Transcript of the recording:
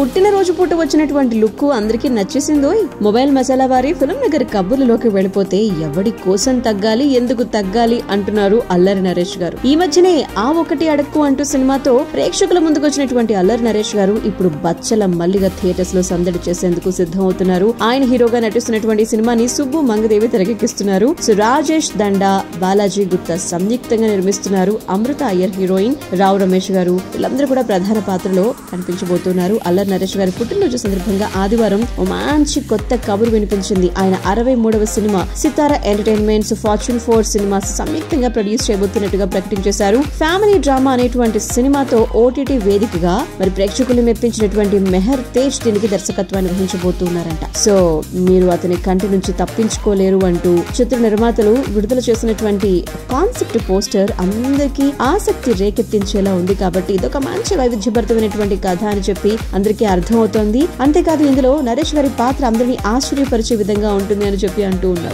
పుట్టినరోజు పూట వచ్చినటువంటి లుక్ అందరికీ నచ్చేసిందోయ్. మొబైల్ మసాలా వారి ఫిల్మ్ నగర్ కబుర్లలోకి వెళిపోతే ఎవడి కోసం తగ్గాలి, ఎందుకు తగ్గాలి అంటున్నారు అల్లరి నరేష్ గారు. ఈ మధ్యనే ఆ ఒకటి అడక్కు అంటూ సినిమాతో ప్రేక్షకుల ముందుకు వచ్చినటువంటి అల్లరి నరేష్ గారు ఇప్పుడు బచ్చల మల్లిగా థియేటర్స్ లో సందడి చేసేందుకు సిద్ధమవుతున్నారు. ఆయన హీరోగా నటిస్తున్నటువంటి సినిమాని సుబ్బు మంగదేవి తెరకెక్కిస్తున్నారు. రాజేష్ దండా, బాలాజీ గుప్తా సంయుక్తంగా నిర్మిస్తున్నారు. అమృత అయ్యర్ హీరోయిన్, రావు రమేష్ గారు వీళ్ళందరూ కూడా ప్రధాన పాత్రలో కనిపించబోతున్నారు. అల్లరి నరేష్ గారి పుట్టినరోజు సందర్భంగా ఆదివారం ఓ మంచి కొత్త కబురు వినిపించింది. ఆయన 63వ సినిమా సితారా ఎంటర్టైన్మెంట్స్, ఫార్చ్యూన్ 4 సినిమాస్ సంయుక్తంగా ప్రొడ్యూస్ చేయబోతున్నట్టుగా ప్రకటించేశారు. ఫ్యామిలీ డ్రామా అనేటువంటి సినిమాతో ఓటీటీ వేదికగా మరి ప్రేక్షకులు మెప్పించినటువంటి మెహర్ తేజ్ దీనికి దర్శకత్వాన్ని వహించబోతున్నారంట. సో మీరు అతని కంటి నుంచి తప్పించుకోలేరు అంటూ చిత్ర నిర్మాతలు విడుదల చేసినటువంటి కాన్సెప్ట్ పోస్టర్ అందరికీ ఆసక్తి రేకెత్తించేలా ఉంది. కాబట్టి ఇదొక మంచి వైవిధ్యభరితమైనటువంటి కథ అని చెప్పి అందరికీ అర్థమవుతోంది. అంతేకాదు ఇందులో నరేష్ గారి పాత్ర అందరినీ ఆశ్చర్యపరిచే విధంగా ఉంటుంది అని చెప్పి అంటూ ఉన్నారు.